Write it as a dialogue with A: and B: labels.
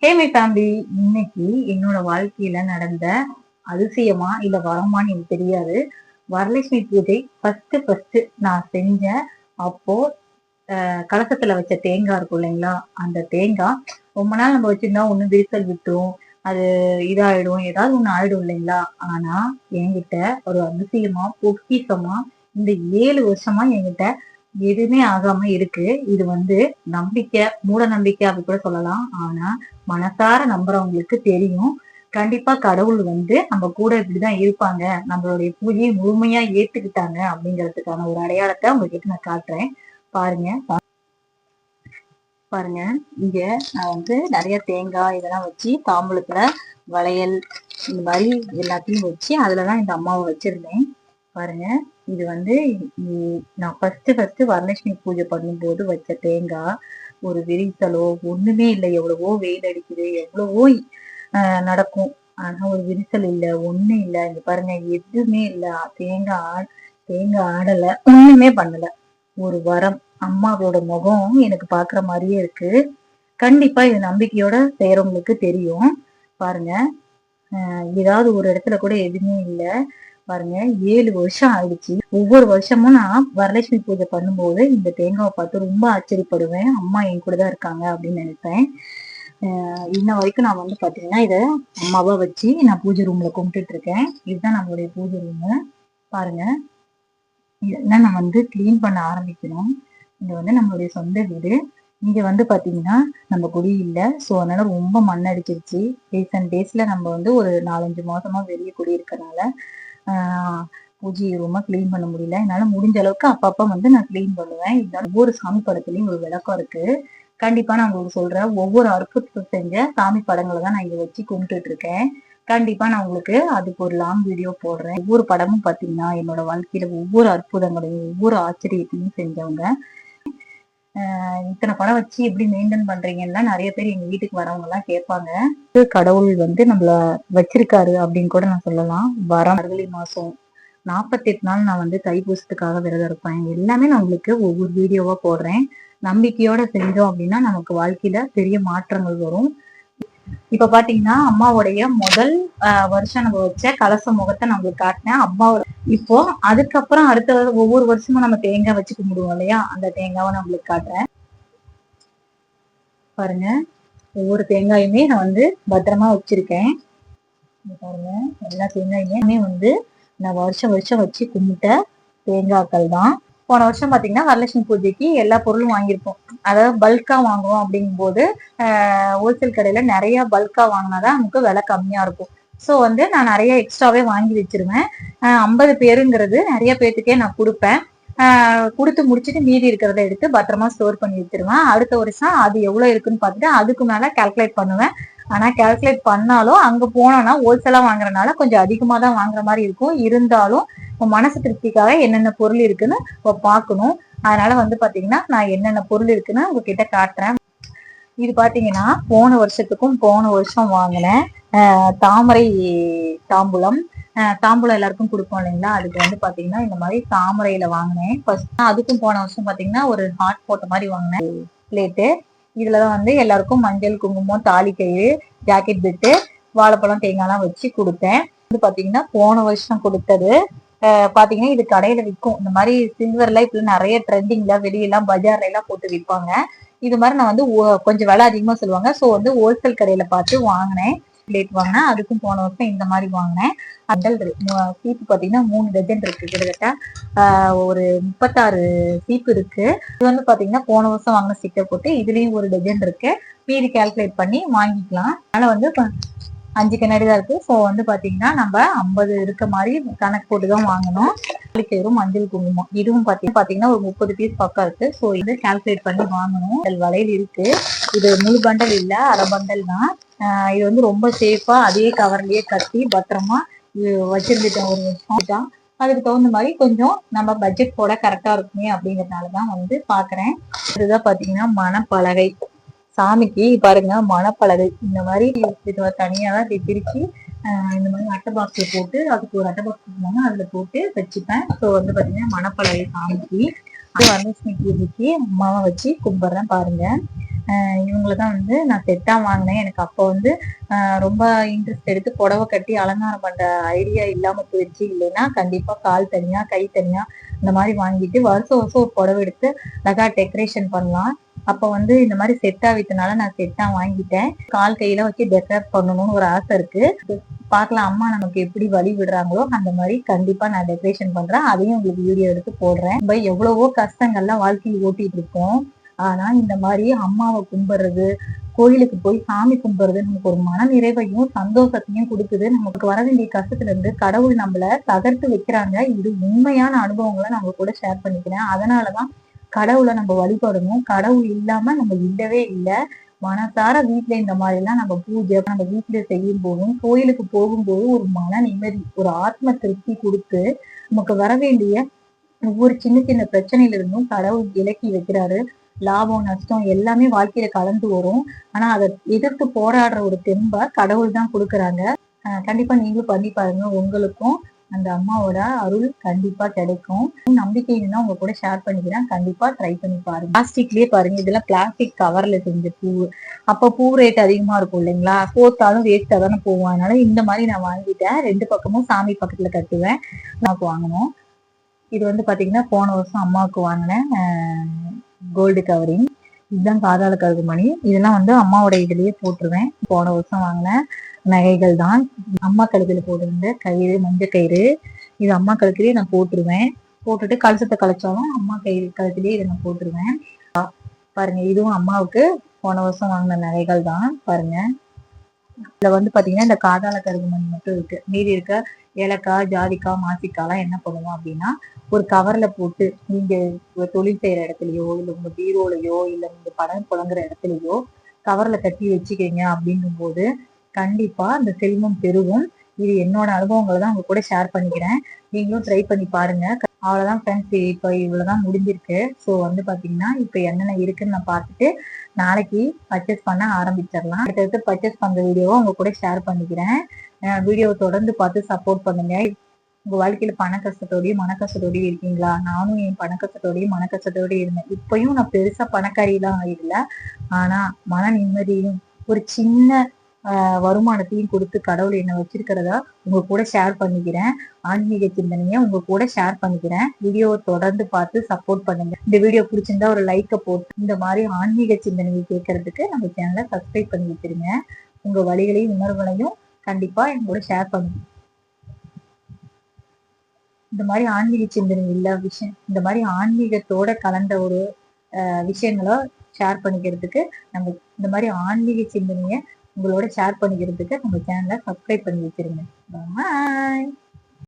A: Hey my family, இன்னைக்கு என்னோட வாழ்க்கையில நடந்த அதிசயமா இல்ல வரமான்னு எனக்கு தெரியாது. வரலட்சுமி பூஜை ஃபர்ஸ்ட் நான் செஞ்சேன். அப்போ கலசத்துல வச்ச தேங்காய் இருக்கும் இல்லைங்களா, அந்த தேங்காய் ரொம்ப நாள் நம்ம வச்சிருந்தா ஒண்ணு விரிசல் விட்டுரும், அது இதாயிடும், ஏதாவது ஒண்ணு ஆயிடும் இல்லைங்களா. ஆனா என்கிட்ட ஒரு அதிசயமா பொக்கிஷமா இந்த 7 வருஷமா என்கிட்ட எதுவுமே ஆகாம இருக்கு. இது நம்பிக்கை, மூட நம்பிக்கை அப்படி கூட சொல்லலாம். ஆனா மனசார நம்புறவங்களுக்கு தெரியும், கண்டிப்பா கடவுள் நம்ம கூட இப்படிதான் இருப்பாங்க, நம்மளுடைய பூஜையை முழுமையா ஏத்துக்கிட்டாங்க அப்படிங்கிறதுக்கான ஒரு அடையாளத்தை உங்ககிட்ட நான் காட்டுறேன். பாருங்க பாருங்க, இங்க நான் நிறைய தேங்காய் இதெல்லாம் வச்சு தாம்பூலத்துல வளையல் இந்த மாதிரி எல்லாத்தையும் வச்சு அதுலதான் இந்த அம்மாவை வச்சிருந்தேன். பாருங்க, இது நான் ஃபர்ஸ்ட் வரலட்சுமி பூஜை பண்ணும்போது வச்ச தேங்காய். ஒரு விரிசலோ ஒண்ணுமே இல்லை. எவ்வளவோ வெயில் அடிக்குது, எவ்வளவோ நடக்கும், ஆனா ஒரு விரிசல் இல்ல, ஒண்ணு இல்ல. இங்க பாருங்க, எதுவுமே இல்ல. தேங்காய் ஆடல, ஒண்ணுமே பண்ணல. ஒரு வரம். அம்மாவோட முகம் எனக்கு பாக்குற மாதிரியே இருக்கு. கண்டிப்பா இது நம்பிக்கையோட செய்யறவங்களுக்கு தெரியும். பாருங்க, ஏதாவது ஒரு இடத்துல கூட எதுவுமே இல்ல. பாருங்க, 7 வருஷம் ஆயிடுச்சு. ஒவ்வொரு வருஷமும் நான் வரலட்சுமி பூஜை பண்ணும்போது இந்த தேங்காவை பார்த்து ரொம்ப ஆச்சரியப்படுவேன். அம்மா என் கூட தான் இருக்காங்க அப்படின்னு நினைப்பேன். இன்ன வரைக்கும் நான் பாத்தீங்கன்னா இத அம்மாவா வச்சு நான் பூஜை ரூம்ல கும்பிட்டுட்டு இருக்கேன். இதுதான் நம்மளுடைய பூஜை ரூமு. பாருங்க, இதெல்லாம் நான் கிளீன் பண்ண ஆரம்பிக்கணும். இங்க நம்மளுடைய சொந்த வீடு. இங்க பாத்தீங்கன்னா நம்ம குடி இல்லை. ஸோ அதனால ரொம்ப மண் அடிச்சிருச்சு. ரீசன்ட் டேஸ்ல நம்ம ஒரு 4-5 மாசமா வெளியே குடி இருக்கனால பூஜை ரூமா கிளீன் பண்ண முடியல. என்னால முடிஞ்ச அளவுக்கு அப்பப்ப நான் கிளீன் பண்ணுவேன். இதனால ஒவ்வொரு சாமி படத்துலயும் ஒரு விளக்கம் இருக்கு. கண்டிப்பா நான் உங்களுக்கு சொல்றேன். ஒவ்வொரு அற்புதத்தை செஞ்ச சாமி படங்களை தான் நான் இங்க வச்சு கும்பிட்டுட்டு இருக்கேன். கண்டிப்பா நான் உங்களுக்கு அதுக்கு ஒரு லாங் வீடியோ போடுறேன். ஒவ்வொரு படமும் பாத்தீங்கன்னா என்னோட வாழ்க்கையில ஒவ்வொரு அற்புதங்களையும் ஒவ்வொரு ஆச்சரியத்தையும் செஞ்சவங்க. இத்தனை படம் வச்சு எப்படி மெயின்டைன் பண்றீங்கன்னா நிறைய பேர் எங்க வீட்டுக்கு வரவங்க எல்லாம் கேட்பாங்க. கடவுள் நம்மள வச்சிருக்காரு அப்படின்னு கூட நான் சொல்லலாம். மார்கழி மாசம் 48 நாள் நான் தைப்பூசத்துக்காக விரதம் இருப்பேன். எல்லாமே நான் உங்களுக்கு ஒவ்வொரு வீடியோவா போடுறேன். நம்பிக்கையோட செஞ்சோம் அப்படின்னா நமக்கு வாழ்க்கையில பெரிய மாற்றங்கள் வரும். இப்ப பாத்தீங்கன்னா அம்மாவுடைய முதல் வருஷம் நம்ம வச்ச கலச முகத்தை நம்மளுக்கு காட்டினேன். அம்மாவோட இப்போ அதுக்கப்புறம் அடுத்த ஒவ்வொரு வருஷமும் நம்ம தேங்காய் வச்சு கும்பிடுவோம் இல்லையா, அந்த தேங்காவை நம்மளுக்கு காட்டுறேன். பாருங்க, ஒவ்வொரு தேங்காயுமே நான் பத்திரமா வச்சிருக்கேன். பாருங்க, எல்லா தேங்காயுமே நான் வருஷம் வச்சு கும்பிட்ட தேங்காய்கள் தான். போன வருஷம் பாத்தீங்கன்னா வரலட்சுமி பூஜைக்கு எல்லா பொருளும் வாங்கியிருப்போம். அதாவது பல்கா வாங்குவோம். அப்படிங்கும் போது ஹோல்சேல் கடையில நிறைய பல்கா வாங்கினாதான் நமக்கு விலை கம்மியா இருக்கும். ஸோ நான் நிறைய எக்ஸ்ட்ராவே வாங்கி வச்சிருவேன். 50 பேருங்கிறது நிறைய பேர்த்துக்கே நான் கொடுப்பேன். கொடுத்து முடிச்சுட்டு மீதி இருக்கிறத எடுத்து பத்திரமா ஸ்டோர் பண்ணி வச்சிருவேன். அடுத்த வருஷம் அது எவ்வளவு இருக்குன்னு பார்த்துட்டு அதுக்கு மேல கால்குலேட் பண்ணுவேன். ஆனா கால்குலேட் பண்ணாலும் அங்க போனோம்னா ஹோல்சேலா வாங்குறதுனால கொஞ்சம் அதிகமா தான் வாங்குற மாதிரி இருக்கும். இருந்தாலும் மனசு திருப்திக்காக என்னென்ன பொருள் இருக்குன்னு பார்க்கணும். அதனால பாத்தீங்கன்னா நான் என்னென்ன பொருள் இருக்குன்னு உங்ககிட்ட காட்டுறேன். இது பாத்தீங்கன்னா போன வருஷம் வாங்கினேன் தாமரை தாம்பூலம். தாம்பூலம் எல்லாருக்கும் கொடுப்போம் இல்லைங்களா, அதுக்கு பாத்தீங்கன்னா இந்த மாதிரி தாமரையில வாங்கினேன். ஃபர்ஸ்ட் அதுக்கும் போன வருஷம் பாத்தீங்கன்னா ஒரு ஹார்ட் போட்ட மாதிரி வாங்கினேன் பிளேட்டு. இதுலதான் எல்லாருக்கும் மஞ்சள், குங்குமம், தாலி கயிறு, ஜாக்கெட் பிட்டு, வாழைப்பழம், தேங்காய்லாம் வச்சு கொடுத்தேன். பாத்தீங்கன்னா போன வருஷம் கொடுத்தது. பாத்தீங்கன்னா இது கடையில விற்கும். இந்த மாதிரி சில்வர்ல இப்ப நிறைய ட்ரெண்டிங்ல வெளியெல்லாம் பஜார்ல எல்லாம் போட்டு விற்பாங்க. இது மாதிரி நான் கொஞ்சம் விலை அதிகமா சொல்லுவாங்க. ஸோ ஹோல்சேல் கடையில பார்த்து வாங்கினேன். பிளேட் வாங்கினேன். அதுக்கும் போன வருஷம் இந்த மாதிரி வாங்கினேன். சீப்பு பாத்தீங்கன்னா 3 டஜன் இருக்கு. கிட்டத்தட்ட ஒரு 36 சீப்பு இருக்கு. இது பாத்தீங்கன்னா போன வருஷம் வாங்கின ஸ்டிக்கர் போட்டு இதுலயும் ஒரு டஜன் இருக்கு. மீதி கால்குலேட் பண்ணி வாங்கிக்கலாம். அதனால 5 கண்ணாடி தான் இருக்கு. ஸோ பாத்தீங்கன்னா நம்ம 50 இருக்க மாதிரி கணக்கு போட்டுதான் வாங்கணும். மஞ்சள், குங்குமம் இதுவும் பாத்தீங்கன்னா ஒரு 30 பீஸ் பக்கம் இருக்கு. ஸோ இது கால்குலேட் பண்ணி வாங்கணும். வளையல் இருக்கு. இது முழு பண்டல் இல்ல, அரை பண்டல் தான். இது ரொம்ப சேஃபா அதே கவர்லயே கட்டி பத்திரமா வச்சிருந்துட்டேன் ஒரு வருஷம். அதுக்கு தகுந்த மாதிரி கொஞ்சம் நம்ம பட்ஜெட் போட கரெக்டா இருக்குமே அப்படிங்கறதுனாலதான் பாக்குறேன். இதுதான் பாத்தீங்கன்னா மணப்பலகை. சாமிக்கு பாருங்க மணப்பலகை இந்த மாதிரி தனியா தான் பிரிச்சு இந்த மாதிரி அட்டை பாக்ஸ்ல போட்டு அதுக்கு ஒரு அட்டை பாக்ஸ் கொடுத்தாங்க, அதுல போட்டு வச்சுப்பேன். ஸோ பாத்தீங்கன்னா மணப்பலகை சாமிக்கு. அது வரலட்சுமி பூஜைக்கு அம்மாவை வச்சு கும்பிடுறேன். பாருங்க, இவங்களதான் வந்து நான் செட்டா வாங்கினேன். எனக்கு அப்போ வந்து ரொம்ப இன்ட்ரெஸ்ட் எடுத்து புடவை கட்டி அலங்காரம் பண்ற ஐடியா இல்லாம போயிடுச்சு. இல்லைன்னா கண்டிப்பா கால் தனியா கை தனியா இந்த மாதிரி வாங்கிட்டு வருஷம் வருஷம் ஒரு புடவை எடுத்து அழகா டெக்கரேஷன் பண்ணலாம். அப்ப வந்து இந்த மாதிரி செட்டா வித்தனால நான் செட்டா வாங்கிட்டேன். கால் கையில வச்சு டெக்கரேட் பண்ணணும்னு ஒரு ஆசை இருக்கு. பாக்கலாம் அம்மா நமக்கு எப்படி வழி விடுறாங்களோ அந்த மாதிரி கண்டிப்பா நான் டெக்கரேஷன் பண்றேன். அதையும் உங்களுக்கு வீடியோ எடுத்து போடுறேன். நம்ம எவ்வளவோ கஷ்டங்கள்லாம் வாழ்க்கையில் ஓட்டிட்டு இருக்கோம். ஆனா இந்த மாதிரி அம்மாவை கும்பிடுறது, கோயிலுக்கு போய் சாமி கும்பிடுறது நமக்கு ஒரு மன நிறைவையும் சந்தோஷத்தையும் கொடுக்குது. நமக்கு வர வேண்டிய கஷ்டத்துல இருந்து கடவுள் நம்மள தகர்த்து வைக்கிறாங்க. இது உண்மையான அனுபவங்களை நம்ம கூட ஷேர் பண்ணிக்கிறேன். அதனாலதான் கடவுளை நம்ம வழிபடணும். கடவுள் இல்லாம நம்ம இல்லவே இல்லை. மனசார வீட்டுல இந்த மாதிரி எல்லாம் நம்ம பூஜை நம்ம வீட்டுல செய்யும் போதும் கோயிலுக்கு போகும்போது ஒரு மன நிம்மதி, ஒரு ஆத்ம திருப்தி கொடுத்து நமக்கு வர வேண்டிய ஒவ்வொரு சின்ன சின்ன பிரச்சனையில இருந்தும் கடவுள் விலக்கி வைக்கிறாரு. லாபம் நஷ்டம் எல்லாமே வாழ்க்கையில கலந்து வரும். ஆனா அதை எதிர்த்து போராடுற ஒரு தெம்ப கடவுள் தான் கொடுக்குறாங்க. கண்டிப்பா நீங்களும் பண்ணி பாருங்க. உங்களுக்கும் அந்த அம்மாவோட அருள் கண்டிப்பா கிடைக்கும். நம்பிக்கைன்னா உங்க கூட ஷேர் பண்ணிக்கிறேன். கண்டிப்பா ட்ரை பண்ணி பாருங்க. பிளாஸ்டிக்லயே பாருங்க, இதெல்லாம் பிளாஸ்டிக் கவர்ல செஞ்ச பூ. அப்ப பூ ரேட் அதிகமா இருக்கும் இல்லைங்களா, போத்தாலும் வேஸ்டா தானே போவோம். அதனால இந்த மாதிரி நான் வாங்கிட்டேன். 2 பக்கமும் சாமி பக்கத்துல கட்டுவேன். நமக்கு வாங்கணும். இது வந்து பாத்தீங்கன்னா போன வருஷம் அம்மாவுக்கு வாங்கினேன் கோல்டு கவரிங். இதுதான் பாதாள கருகு மணி. இதெல்லாம் வந்து அம்மாவோட இதுலயே போட்டுருவேன். போன வருஷம் வாங்கின நகைகள் தான். அம்மா கழுத்துல போட்டிருந்த கயிறு, மஞ்சள் கயிறு, இது அம்மா கழுத்துலயே நான் போட்டுருவேன். போட்டுட்டு கலசத்தை கழிச்சாலும் அம்மா கழுத்துலயே இதை நான் போட்டுருவேன். பாருங்க, இதுவும் அம்மாவுக்கு போன வருஷம் வாங்கின நகைகள் தான். பாருங்க, இதுல வந்து பாத்தீங்கன்னா இந்த காதாள கருகு மணி மட்டும் இருக்கு. மீதி இருக்க ஏலக்காய், ஜாதிக்காய், மாசிக்காய் என்ன பண்ணுவோம் அப்படின்னா ஒரு கவர்ல போட்டு நீங்க தொழில் செய்யற இடத்துலயோ இல்ல உங்க பீரோலையோ இல்ல நீங்க படம் புழங்குற இடத்துலயோ கவர்ல கட்டி வச்சுக்கிறீங்க அப்படிங்கும் போது கண்டிப்பா அந்த செல்வம் பெருகும். இது என்னோட அனுபவங்களை தான் உங்க கூட ஷேர் பண்ணிக்கிறேன். நீங்களும் ட்ரை பண்ணி பாருங்க. அவ்வளவுதான் ஃப்ரெண்ட்ஸ், இப்ப இவ்வளவுதான் முடிஞ்சிருக்கு. ஸோ வந்து பாத்தீங்கன்னா இப்ப என்னென்ன இருக்குன்னு நான் பார்த்துட்டு நாளைக்கு பர்ச்சேஸ் பண்ண ஆரம்பிச்சிடலாம். அடுத்தடுத்து பர்ச்சேஸ் பண்ற வீடியோவை உங்க கூட ஷேர் பண்ணிக்கிறேன். வீடியோவை தொடர்ந்து பார்த்து சப்போர்ட் பண்ணுங்க. உங்க வாழ்க்கையில பண கஷ்டத்தோடயும் மன கஷ்டத்தோடயும் இருக்கீங்களா? நானும் என் பண கஷ்டத்தோடயும் மன கஷ்டத்தோடயும் இருந்தேன். இப்பயும் நான் பெருசா பணக்காரியெல்லாம் இல்லை. ஆனா மன நிம்மதியும் ஒரு சின்ன வருமானத்தையும் கொடுத்து கடவுள் என்ன வச்சிருக்கிறதா உங்க கூட ஷேர் பண்ணிக்கிறேன். ஆன்மீக சிந்தனையை உங்க கூட ஷேர் பண்ணிக்கிறேன். வீடியோவை தொடர்ந்து பார்த்து சப்போர்ட் பண்ணுங்க. இந்த வீடியோ பிடிச்சிருந்தா ஒரு லைக்கை போட்டு இந்த மாதிரி ஆன்மீக சிந்தனையை கேட்கறதுக்கு நம்ம சேனலை சப்ஸ்கிரைப் பண்ணி வச்சிருங்க. உங்க வழிகளையும் உணர்வுகளையும் கண்டிப்பா என் கூட ஷேர் பண்ணுங்க. இந்த மாதிரி ஆன்மீக சிந்தனை இல்ல விஷயம், இந்த மாதிரி ஆன்மீகத்தோட கலந்த ஒரு விஷயங்களை ஷேர் பண்ணிக்கிறதுக்கு நம்ம இந்த மாதிரி ஆன்மீக சிந்தனையை உங்களோட ஷேர் பண்ணிக்கிறதுக்கு நம்ம சேனலை சப்ஸ்கிரைப் பண்ணி வச்சிருங்க. பாய்.